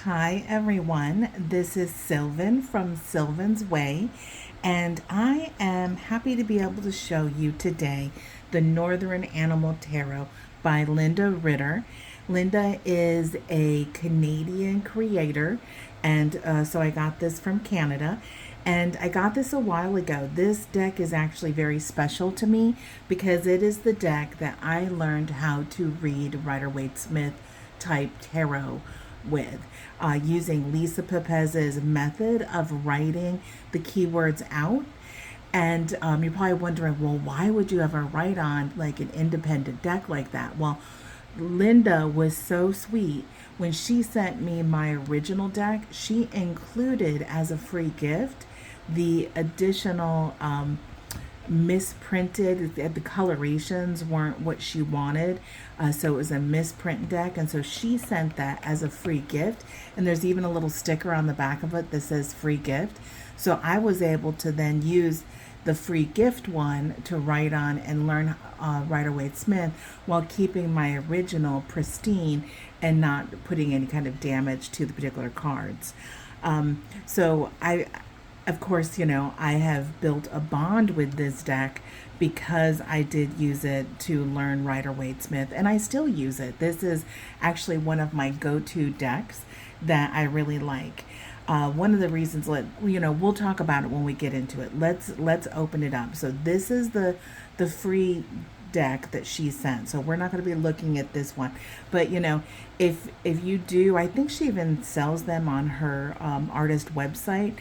Hi everyone, this is Sylvan from Sylvan's Way, and I am happy to be able to show you today the Northern Animal Tarot by Linda Ritter. Linda is a Canadian creator, and so I got this from Canada. And I got this a while ago. This deck is actually very special to me because it is the deck that I learned how to read Rider-Waite-Smith type tarot with, using Lisa Pepez's method of writing the keywords out. And you're probably wondering, well, why would you ever write on like an independent deck like that? Well, Linda was so sweet. When she sent me my original deck, she included as a free gift the additional misprinted, the colorations weren't what she wanted, so it was a misprint deck, and so she sent that as a free gift, and there's even a little sticker on the back of it that says free gift. So I was able to then use the free gift one to write on and learn Rider-Waite-Smith while keeping my original pristine and not putting any kind of damage to the particular cards. So I, of course, I have built a bond with this deck because I did use it to learn Rider-Waite-Smith, and I still use it. This is actually one of my go-to decks that I really like. One of the reasons, we'll talk about it when we get into it. Let's open it up. So this is the free deck that she sent. So we're not going to be looking at this one, but if you do, I think she even sells them on her artist website,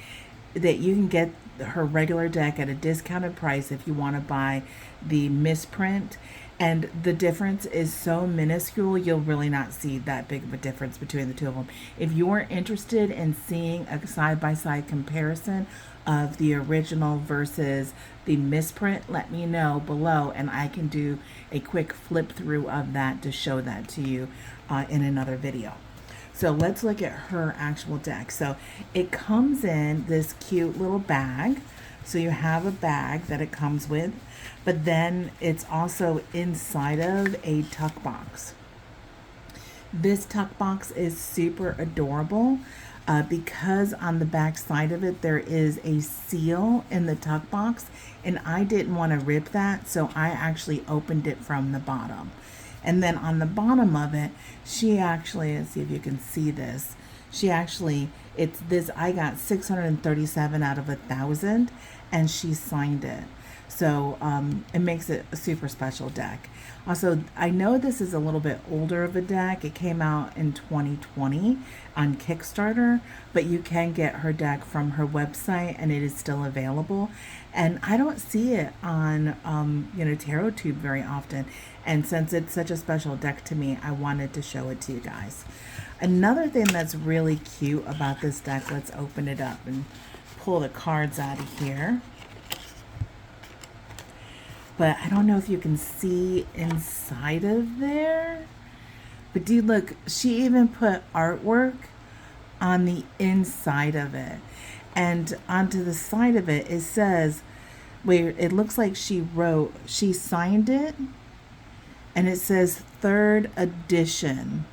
that you can get her regular deck at a discounted price if you want to buy the misprint. And the difference is so minuscule, you'll really not see that big of a difference between the two of them. If you're interested in seeing a side-by-side comparison of the original versus the misprint, let me know below, and I can do a quick flip through of that to show that to you in another video. So let's look at her actual deck. So it comes in this cute little bag. So you have a bag that it comes with, but then it's also inside of a tuck box. This tuck box is super adorable because on the back side of it there is a seal in the tuck box, and I didn't want to rip that, so I actually opened it from the bottom. And then on the bottom of it, she actually, let's see if you can see this, it's this, I got 637 out of 1,000, and she signed it. So it makes it a super special deck. Also, I know this is a little bit older of a deck. It came out in 2020 on Kickstarter, but you can get her deck from her website, and it is still available. And I don't see it on, TarotTube very often. And since it's such a special deck to me, I wanted to show it to you guys. Another thing that's really cute about this deck, let's open it up and pull the cards out of here. But I don't know if you can see inside of there. But dude, look, she even put artwork on the inside of it. And onto the side of it, it says, wait, it looks like she signed it. And it says 3rd edition,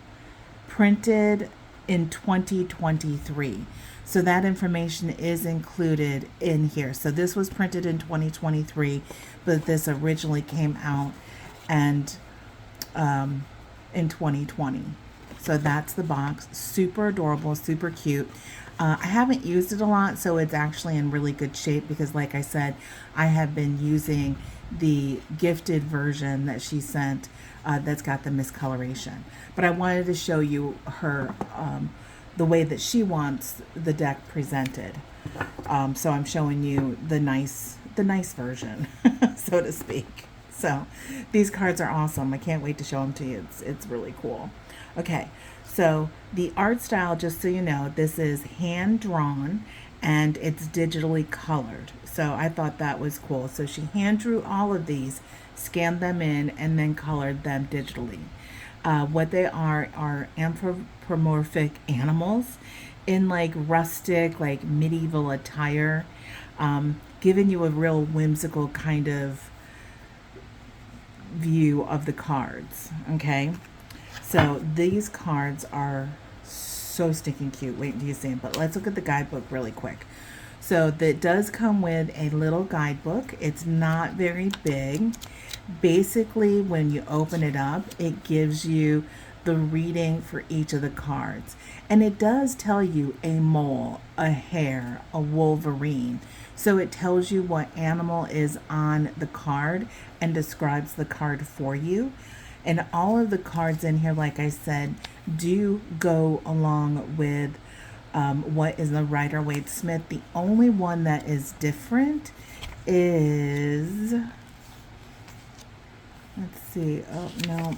printed in 2023. So that information is included in here. So this was printed in 2023, but this originally came out and in 2020. So that's the box. Super adorable, super cute. I haven't used it a lot, so it's actually in really good shape because, like I said, I have been using the gifted version that she sent that's got the miscoloration. But I wanted to show you her the way that she wants the deck presented. So I'm showing you the nice version, so to speak. So these cards are awesome. I can't wait to show them to you. It's really cool. Okay, so the art style, just so you know, this is hand drawn and it's digitally colored. So I thought that was cool. So she hand drew all of these, scanned them in, and then colored them digitally. What they are anthropomorphic animals in like rustic, like medieval attire, giving you a real whimsical kind of view of the cards. Okay, so these cards are so stinking cute. Wait until you see them. But let's look at the guidebook really quick. So that does come with a little guidebook. It's not very big. Basically, when you open it up, it gives you the reading for each of the cards. And it does tell you a mole, a hare, a wolverine. So it tells you what animal is on the card and describes the card for you. And all of the cards in here, like I said, do go along with what is the Rider-Waite-Smith. The only one that is different is, let's see, oh no,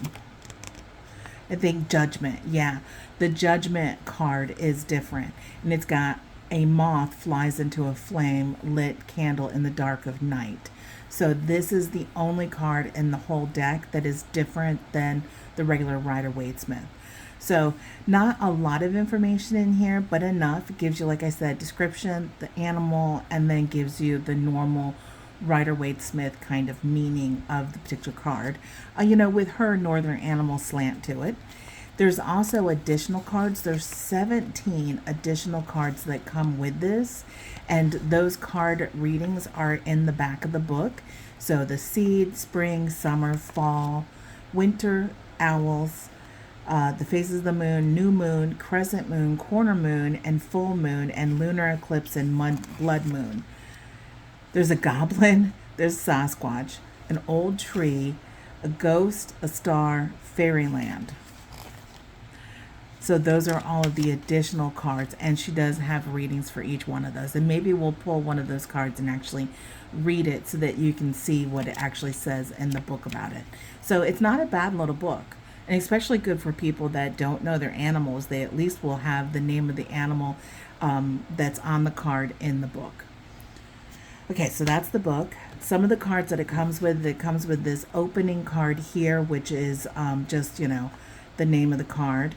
I think Judgment. Yeah, the Judgment card is different. And it's got a moth flies into a flame lit candle in the dark of night. So this is the only card in the whole deck that is different than the regular Rider-Waite-Smith. So not a lot of information in here, but enough. It gives you, like I said, description, the animal, and then gives you the normal Rider-Waite-Smith kind of meaning of the particular card, with her northern animal slant to it. There's also additional cards. There's 17 additional cards that come with this, and those card readings are in the back of the book. So the seed, spring, summer, fall, winter, owls, the phases of the moon, new moon, crescent moon, corner moon, and full moon, and lunar eclipse and blood moon. There's a goblin, there's Sasquatch, an old tree, a ghost, a star, fairyland. So those are all of the additional cards, and she does have readings for each one of those. And maybe we'll pull one of those cards and actually read it so that you can see what it actually says in the book about it. So it's not a bad little book, and especially good for people that don't know their animals. They at least will have the name of the animal that's on the card in the book. Okay, so that's the book. Some of the cards that it comes with this opening card here, which is just, the name of the card.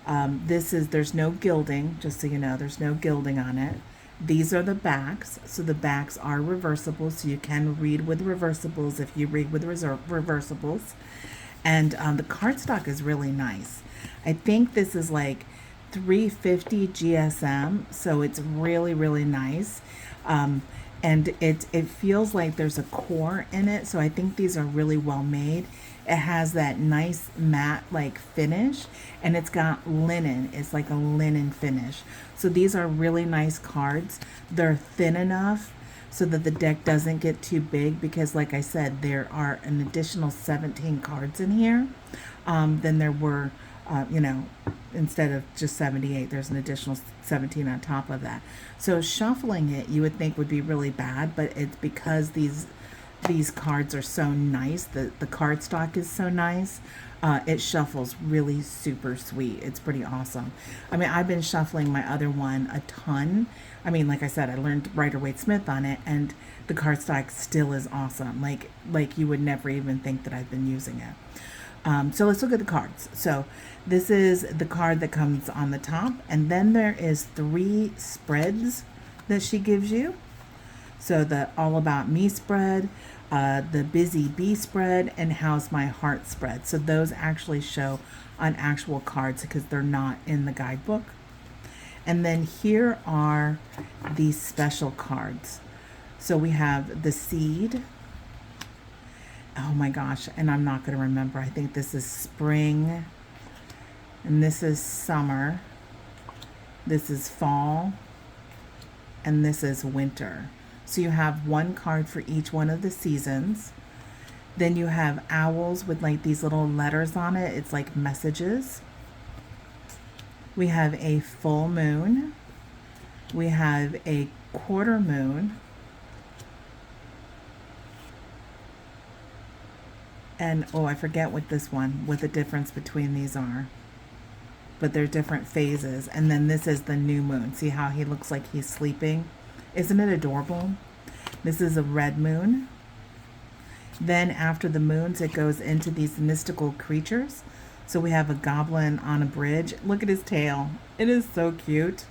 There's no gilding, just so you know, there's no gilding on it. These are the backs. So the backs are reversible, so you can read with reversibles if you read with reversibles. And the cardstock is really nice. I think this is like 350 GSM, so it's really, really nice. And it feels like there's a core in it, so I think these are really well made. It has that nice matte like finish, and it's got linen. It's like a linen finish. So these are really nice cards. They're thin enough so that the deck doesn't get too big, because like I said, there are an additional 17 cards in here than there were, instead of just 78, there's an additional 17 on top of that. So shuffling it, you would think would be really bad, but it's because these cards are so nice, the cardstock is so nice, it shuffles really super sweet. It's pretty awesome. I mean, I've been shuffling my other one a ton. I mean, like I said, I learned Rider-Waite-Smith on it, and the cardstock still is awesome. Like you would never even think that I've been using it. So let's look at the cards. So this is the card that comes on the top, and then there is 3 spreads that she gives you. So the All About Me spread, the Busy Bee spread, and How's My Heart spread. So those actually show on actual cards because they're not in the guidebook. And then here are these special cards. So we have the seed. Oh my gosh, and I'm not going to remember. I think this is spring, and this is summer, this is fall, and this is winter. So you have one card for each one of the seasons. Then you have owls with like these little letters on it. It's like messages. We have a full moon. We have a quarter moon. And, oh, I forget what the difference between these are. But they're different phases. And then this is the new moon. See how he looks like he's sleeping? Isn't it adorable? This is a red moon. Then after the moons, it goes into these mystical creatures. So we have a goblin on a bridge. Look at his tail. It is so cute.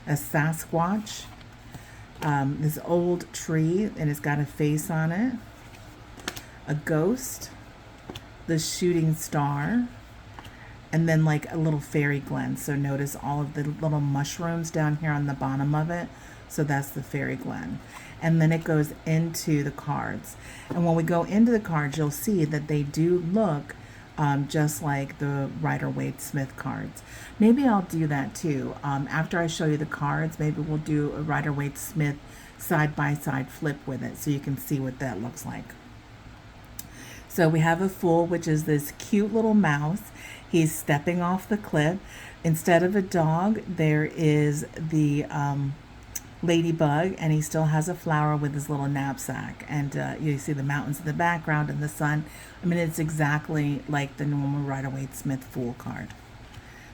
A Sasquatch. This old tree, and it's got a face on it. A ghost. The shooting star. and then like a little fairy glen. So notice all of the little mushrooms down here on the bottom of it. So that's the fairy glen. And then it goes into the cards. And when we go into the cards, you'll see that they do look just like the Rider-Waite-Smith cards. Maybe I'll do that too. After I show you the cards, maybe we'll do a Rider-Waite-Smith side-by-side flip with it so you can see what that looks like. So we have a Fool, which is this cute little mouse. He's stepping off the cliff. Instead of a dog, there is the ladybug, and he still has a flower with his little knapsack. And you see the mountains in the background and the sun. I mean, it's exactly like the normal Rider-Waite-Smith Fool card.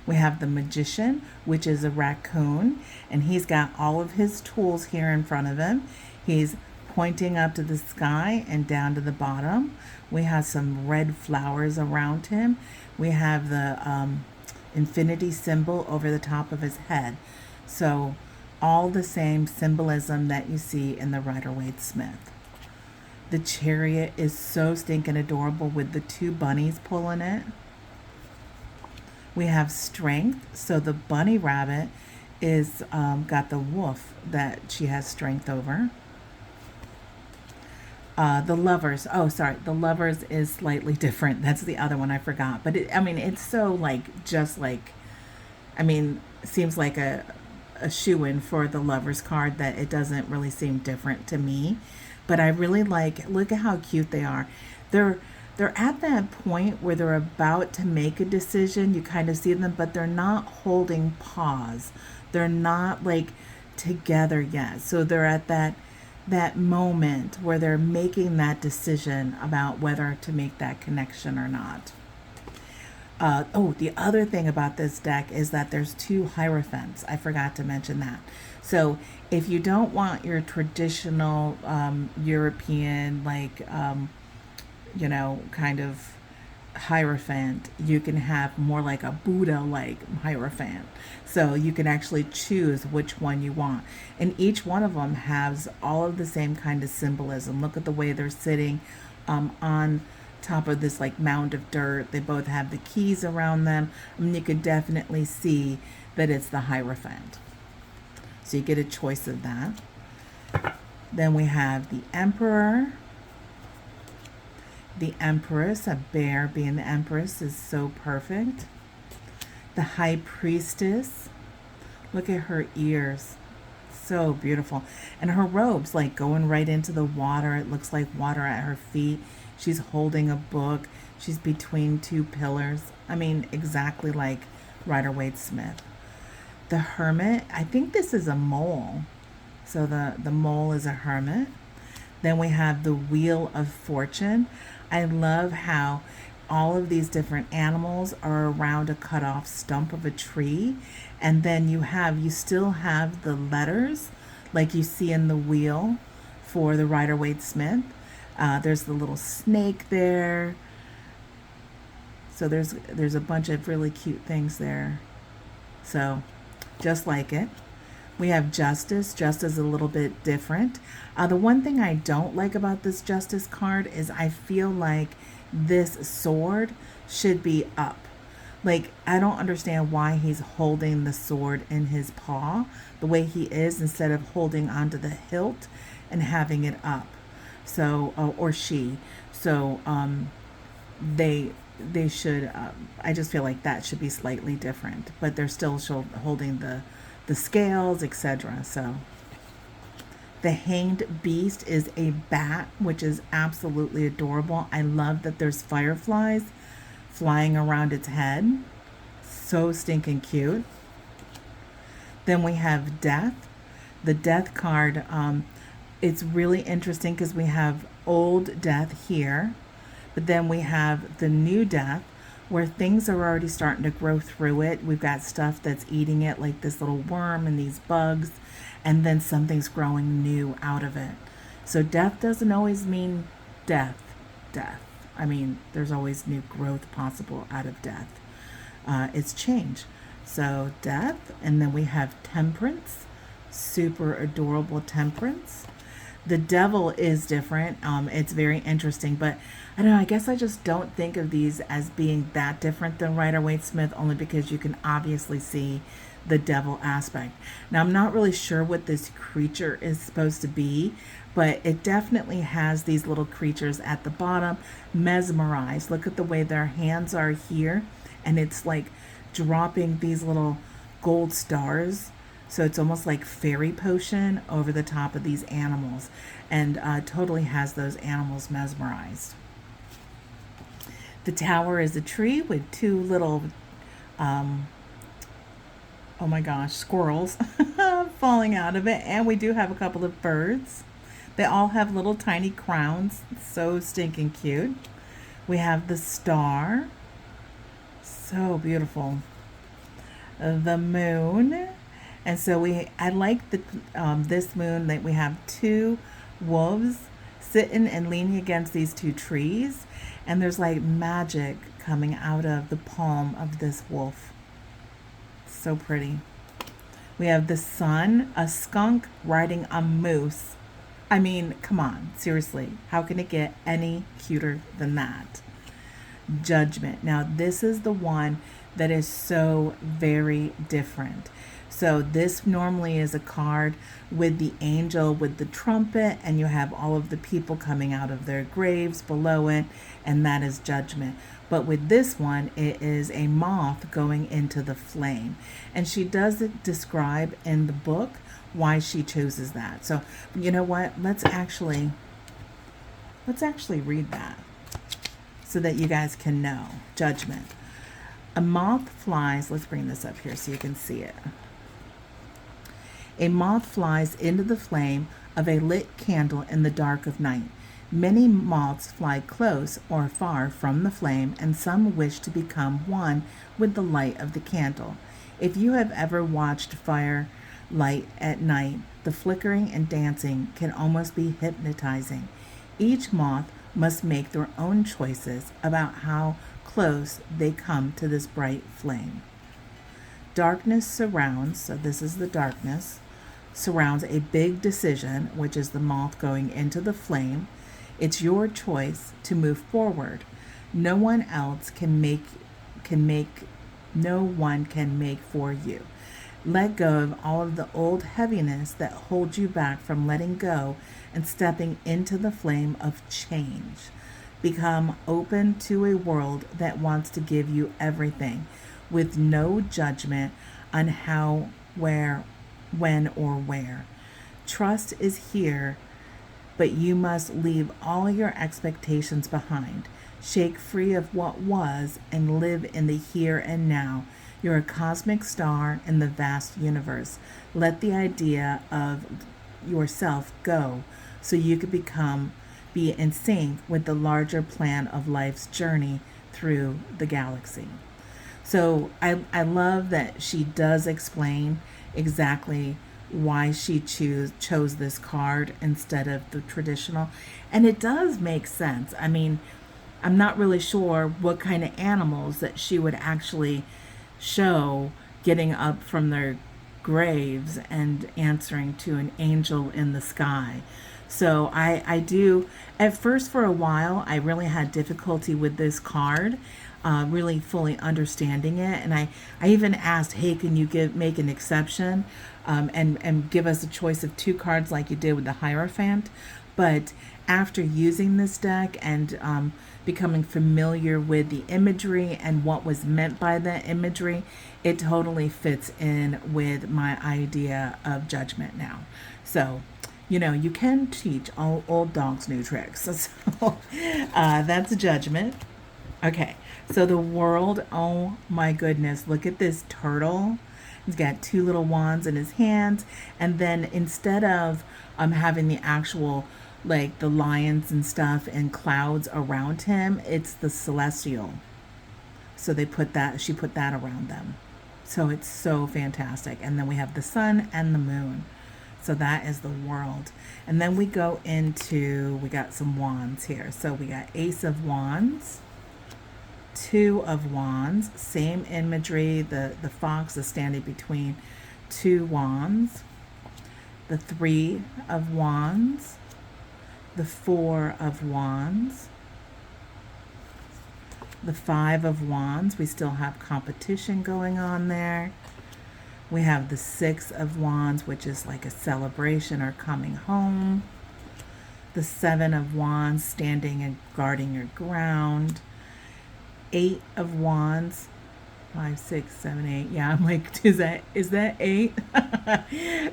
We have the Magician, which is a raccoon, and he's got all of his tools here in front of him. He's pointing up to the sky and down to the bottom. We have some red flowers around him. We have the infinity symbol over the top of his head. So all the same symbolism that you see in the Rider-Waite-Smith. The Chariot is so stinking adorable with the two bunnies pulling it. We have Strength. So the bunny rabbit is got the wolf that she has strength over. The Lovers. Oh, sorry. The Lovers is slightly different. That's the other one I forgot. But I mean, it's so like, just like, I mean, seems like a shoo-in for the Lovers card that it doesn't really seem different to me. But I really like, look at how cute they are. They're at that point where they're about to make a decision. You kind of see them, but they're not holding pause. They're not like together yet. So they're at that moment where they're making that decision about whether to make that connection or not. The other thing about this deck is that there's two Hierophants. I forgot to mention that. So if you don't want your traditional European, like, kind of Hierophant, you can have more like a Buddha-like Hierophant. So you can actually choose which one you want. And each one of them has all of the same kind of symbolism. Look at the way they're sitting on top of this like mound of dirt. They both have the keys around them. I mean, you could definitely see that it's the Hierophant. So you get a choice of that. Then we have the Emperor. The Empress, a bear being the Empress is so perfect. The High Priestess. Look at her ears. So beautiful. And her robes like going right into the water. It looks like water at her feet. She's holding a book. She's between two pillars. I mean, exactly like Rider-Waite-Smith. The Hermit. I think this is a mole. So the mole is a hermit. Then we have the Wheel of Fortune. I love how all of these different animals are around a cut off stump of a tree. And then you still have the letters like you see in the wheel for the Rider-Waite-Smith. There's the little snake there. So there's a bunch of really cute things there. So just like it. We have Justice. Justice is a little bit different. The one thing I don't like about this Justice card is I feel like this sword should be up. Like, I don't understand why he's holding the sword in his paw the way he is instead of holding onto the hilt and having it up. So, or she. So, they should, I just feel like that should be slightly different. But they're still holding the scales, etc. So the Hanged Beast is a bat, which is absolutely adorable. I love that there's fireflies flying around its head. So stinking cute. Then we have Death. The Death card, it's really interesting because we have old Death here, but then we have the new Death, where things are already starting to grow through it. We've got stuff that's eating it, like this little worm and these bugs, and then something's growing new out of it. So death doesn't always mean death. I mean, there's always new growth possible out of death. It's change. So Death, and then we have Temperance, super adorable Temperance. The devil is different. It's very interesting, but I don't know. I guess I just don't think of these as being that different than Rider-Waite-Smith, only because you can obviously see the devil aspect. Now, I'm not really sure what this creature is supposed to be, but it definitely has these little creatures at the bottom, mesmerized. Look at the way their hands are here, and it's like dropping these little gold stars. So it's almost like fairy potion over the top of these animals, and totally has those animals mesmerized. The tower is a tree with two little, oh my gosh, squirrels falling out of it. And we do have a couple of birds. They all have little tiny crowns. So stinking cute. We have the star. So beautiful. The moon. And so I like the this moon that we have two wolves sitting and leaning against these two trees, and there's like magic coming out of the palm of this wolf. So pretty. We have the sun, a skunk riding a moose. I mean, come on, seriously, how can it get any cuter than that? Judgment. Now, this is the one that is so very different. So this normally is a card with the angel with the trumpet, and you have all of the people coming out of their graves below it, and that is judgment. But with this one, it is a moth going into the flame. And she does describe in the book why she chooses that. So you know what? Let's actually read that so that you guys can know. Judgment. A moth flies, let's bring this up here so you can see it. A moth flies into the flame of a lit candle in the dark of night. Many moths fly close or far from the flame, and some wish to become one with the light of the candle. If you have ever watched fire light at night, the flickering and dancing can almost be hypnotizing. Each moth must make their own choices about how close they come to this bright flame. Darkness surrounds, so this is the darkness, surrounds a big decision, which is the moth going into the flame. It's your choice to move forward. No one else can make for you. Let go of all of the old heaviness that holds you back from letting go and stepping into the flame of change. Become open to a world that wants to give you everything, with no judgment on how, where, when, or where. Trust is here, but you must leave all your expectations behind. Shake free of what was and live in the here and now. You're a cosmic star in the vast universe. Let the idea of yourself go so you could be in sync with the larger plan of life's journey through the galaxy. So I love that she does explain exactly why she chose this card instead of the traditional. And it does make sense. I mean, I'm not really sure what kind of animals that she would actually show getting up from their graves and answering to an angel in the sky. So I do, at first for a while, I really had difficulty with this card, really fully understanding it. And I even asked, hey, can you make an exception and give us a choice of two cards like you did with the Hierophant? But after using this deck and becoming familiar with the imagery and what was meant by that imagery, it totally fits in with my idea of judgment now. So, you know, you can teach all old dogs new tricks. So that's judgment. Okay, so the world, oh my goodness, look at this turtle. He's got two little wands in his hands, and then instead of having the actual, like the lions and stuff and clouds around him, it's the celestial. So she put that around them. So it's so fantastic. And then we have the sun and the moon. So that is the world. And then we got some wands here. So we got Ace of Wands, Two of Wands, same imagery. The fox is standing between two wands. The Three of Wands, the Four of Wands, the Five of Wands. We still have competition going on there. We have the Six of Wands, which is like a celebration or coming home. The Seven of Wands, standing and guarding your ground. Eight of Wands. 5, 6, 7, 8. Yeah, I'm like, is that 8?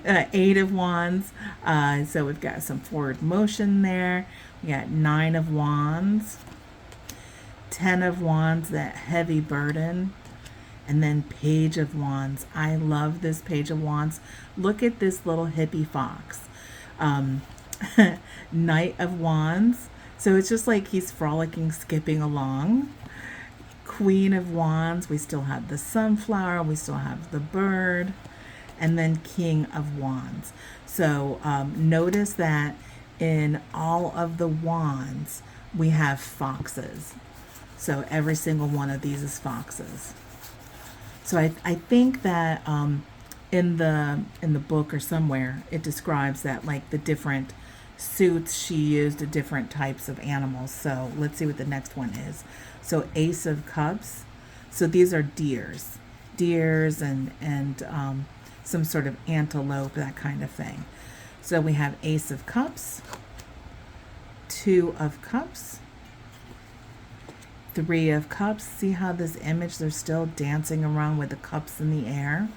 8 of Wands. So we've got some forward motion there. We got 9 of Wands. 10 of Wands, that heavy burden. And then Page of Wands. I love this Page of Wands. Look at this little hippie fox. Knight of Wands. So it's just like he's frolicking, skipping along. Queen of Wands. We still have the sunflower. We still have the bird. And then King of Wands. So notice that in all of the wands, we have foxes. So every single one of these is foxes. So I think that in the book or somewhere, it describes that like the different suits she used to different types of animals. So let's see what the next one is. So Ace of Cups. So these are deers and some sort of antelope, that kind of thing. So we have Ace of Cups, Two of Cups, Three of Cups. See how this image, they're still dancing around with the cups in the air.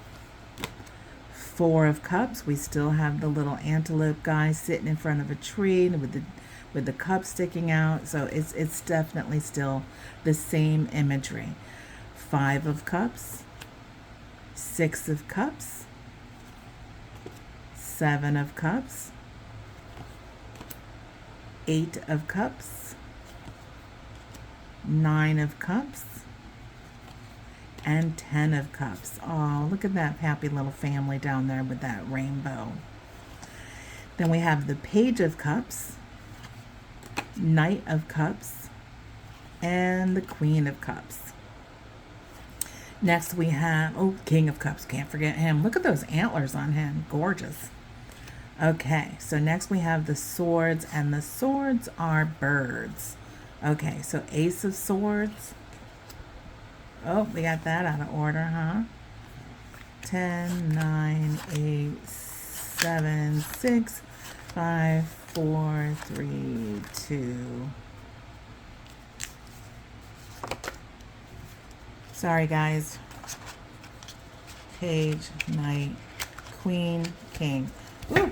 Four of Cups. We still have the little antelope guy sitting in front of a tree with the cup sticking out. So it's definitely still the same imagery. Five of Cups, Six of Cups, Seven of Cups, Eight of Cups, Nine of Cups, and 10 of Cups. Oh, look at that happy little family down there with that rainbow. Then we have the Page of Cups, Knight of Cups, and the Queen of Cups. Next we have, King of Cups. Can't forget him. Look at those antlers on him. Gorgeous. Okay, so next we have the Swords, and the swords are birds. Okay, so Ace of Swords. Oh, we got that out of order, huh? 10, 9, 8, 7, 6, 5, 4, 3, 2. Sorry, guys. Page, Knight, Queen, King. Ooh,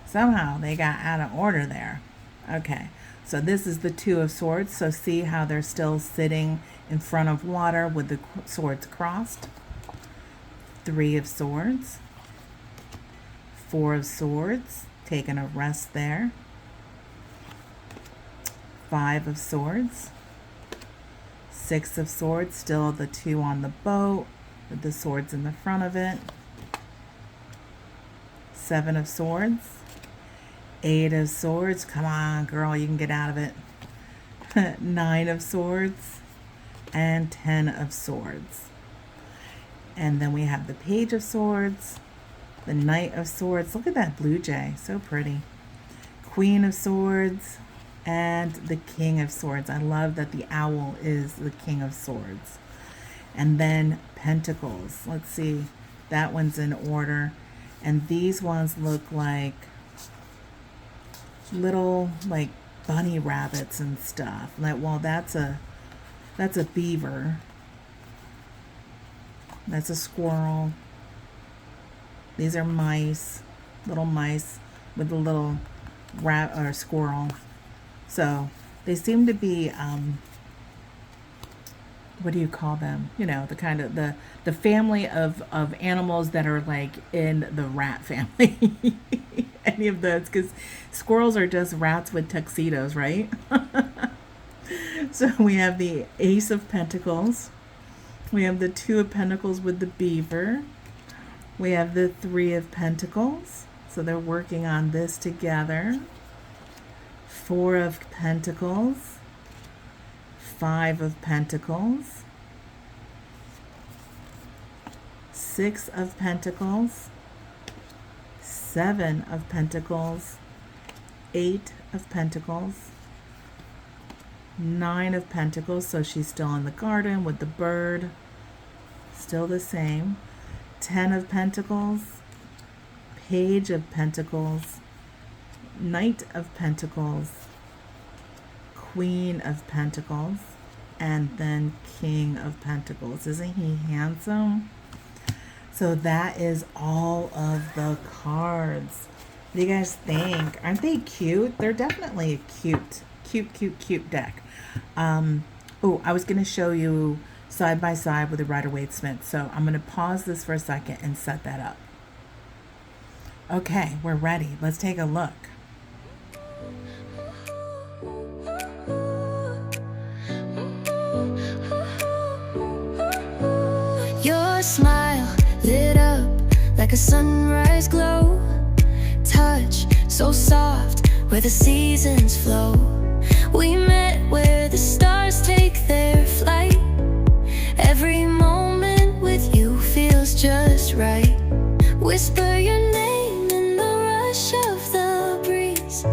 somehow they got out of order there. Okay, so this is the Two of Swords. So see how they're still sitting in front of water with the swords crossed. Three of Swords. Four of Swords, taking a rest there. Five of Swords. Six of Swords, still the two on the boat with the swords in the front of it. Seven of Swords. Eight of Swords, come on girl, you can get out of it. Nine of Swords. And 10 of Swords. And then we have the Page of Swords, the Knight of Swords. Look at that blue jay, so pretty. Queen of Swords, and the King of Swords. I love that the owl is the King of Swords. And then Pentacles. Let's see, that one's in order. And these ones look like little like bunny rabbits and stuff. Like, well, that's a beaver. That's a squirrel. These are mice, little mice with a little rat or squirrel. So they seem to be, what do you call them? You know, the kind of the family of animals that are like in the rat family. Any of those, because squirrels are just rats with tuxedos, right? So we have the Ace of Pentacles. We have the Two of Pentacles with the beaver. We have the Three of Pentacles. So they're working on this together. Four of Pentacles. Five of Pentacles. Six of Pentacles. Seven of Pentacles. 8 of Pentacles, 9 of Pentacles, so she's still in the garden with the bird, still the same, 10 of Pentacles, Page of Pentacles, Knight of Pentacles, Queen of Pentacles, and then King of Pentacles. Isn't he handsome? So that is all of the cards. What do you guys think? Aren't they cute? They're definitely a cute deck. Oh, I was going to show you side by side with the Rider-Waite-Smith. So I'm going to pause this for a second and set that up. Okay, we're ready. Let's take a look. Your smile lit up like a sunrise glow. Touch so soft where the seasons flow. We met where the stars take their flight. Every moment with you feels just right. Whisper your name in the rush of the breeze.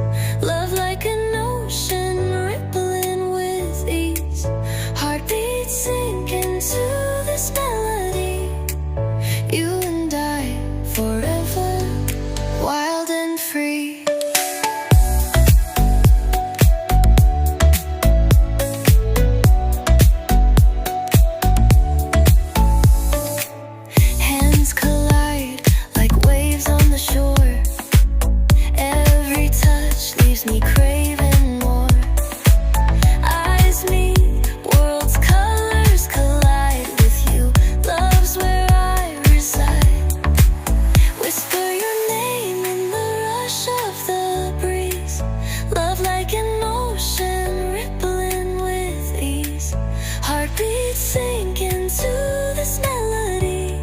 Love like an ocean rippling with ease. Heartbeats sink into this melody. You and I forever, wild and free. Hands collide like waves on the shore. Every touch leaves me craving more. Eyes meet, worlds' colors collide with you. Love's where I reside. Whisper your name in the rush of the breeze. Love like an ocean rippling with ease. Heartbeats sink into this melody.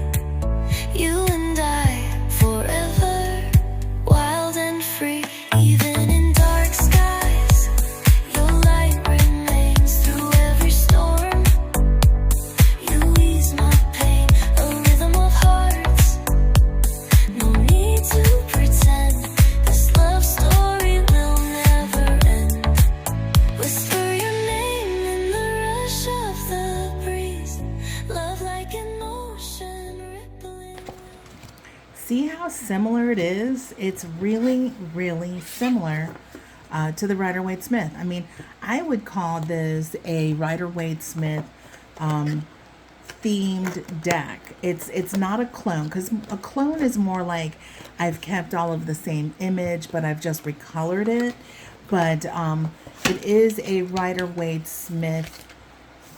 You and I forever, wild and free. Even in dark skies, your light remains through every storm. You ease my pain, a rhythm of hearts. No need to pretend, this love story will never end. Whisper your name in the rush of the breeze. Love like an ocean rippling. See how similar it is? It's really, really similar to the Rider-Waite-Smith. I mean, I would call this a Rider-Waite-Smith themed deck. It's not a clone, because a clone is more like I've kept all of the same image, but I've just recolored it. But it is a Rider-Waite-Smith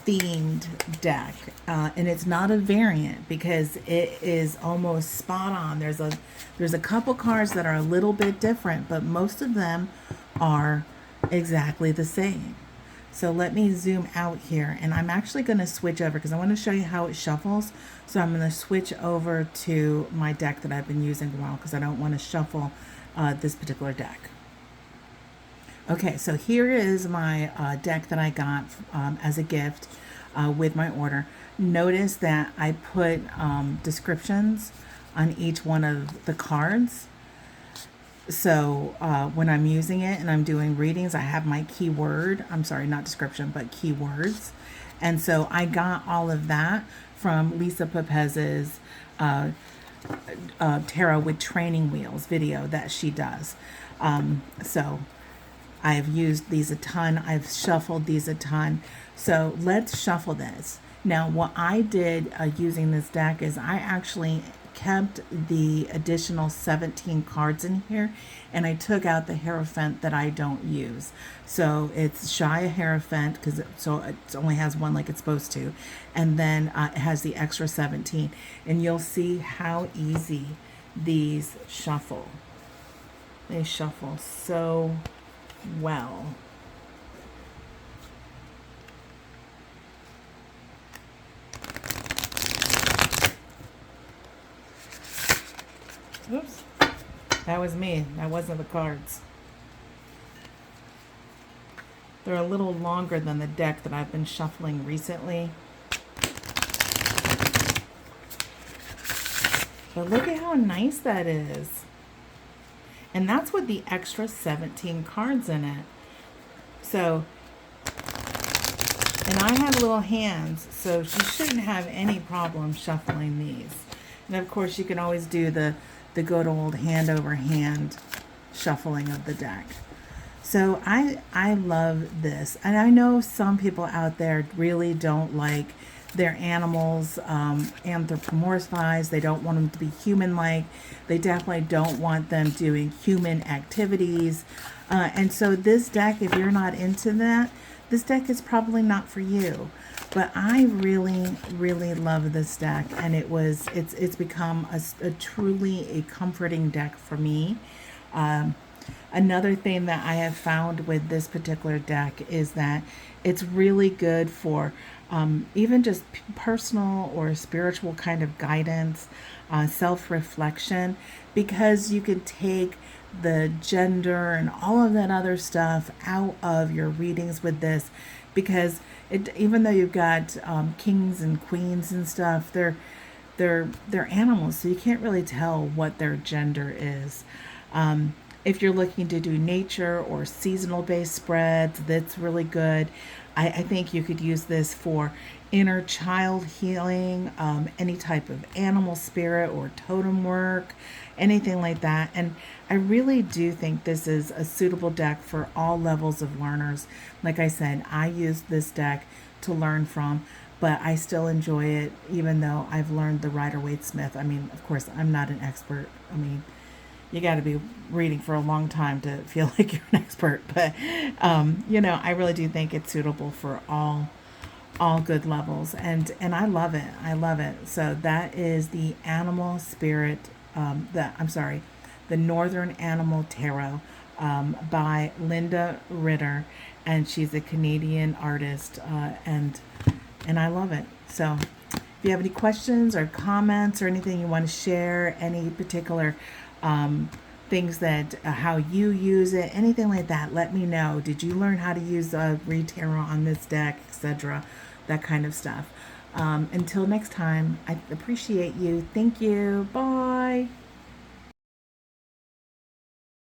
themed deck, and it's not a variant because it is almost spot on. There's a couple cards that are a little bit different, but most of them are exactly the same. So let me zoom out here, and I'm actually going to switch over because I want to show you how it shuffles. So I'm going to switch over to my deck that I've been using a while because I don't want to shuffle this particular deck. Okay, so here is my deck that I got as a gift with my order. Notice that I put descriptions on each one of the cards. So when I'm using it and I'm doing readings, I have my keyword. I'm sorry, not description, but keywords. And so I got all of that from Lisa Pepez's Tarot with Training Wheels video that she does. So I've used these a ton. I've shuffled these a ton. So let's shuffle this. Now, what I did using this deck is I actually kept the additional 17 cards in here, and I took out the Hierophant that I don't use. So it's shy a Hierophant because it only has one like it's supposed to, and then it has the extra 17. And you'll see how easy these shuffle. They shuffle so well. Oops, that was me. That wasn't the cards. They're a little longer than the deck that I've been shuffling recently. But look at how nice that is. And that's with the extra 17 cards in it. So, and I have little hands, so she shouldn't have any problem shuffling these. And of course, you can always do the good old hand over hand shuffling of the deck. So I love this, and I know some people out there really don't like their animals anthropomorphized. They don't want them to be human-like. They definitely don't want them doing human activities. And so this deck, if you're not into that, this deck is probably not for you. But I really, really love this deck, and it's become a truly a comforting deck for me. Another thing that I have found with this particular deck is that it's really good for even just personal or spiritual kind of guidance, self-reflection, because you can take the gender and all of that other stuff out of your readings with this, because even though you've got kings and queens and stuff, they're animals, so you can't really tell what their gender is. If you're looking to do nature or seasonal based spreads, that's really good. I think you could use this for inner child healing, any type of animal spirit or totem work, anything like that. And I really do think this is a suitable deck for all levels of learners. Like I said, I use this deck to learn from, but I still enjoy it, even though I've learned the Rider-Waite-Smith. I mean, of course, I'm not an expert. I mean, you got to be reading for a long time to feel like you're an expert, but I really do think it's suitable for all good levels, and I love it. I love it. So that is the Animal Spirit, the Northern Animal Tarot, by Linda Ritter, and she's a Canadian artist, and I love it. So if you have any questions or comments or anything you want to share, any particular things that how you use it, anything like that, let me know. Did you learn how to use read tarot on this deck, etc., that kind of stuff. Until next time, I appreciate you. Thank you. Bye.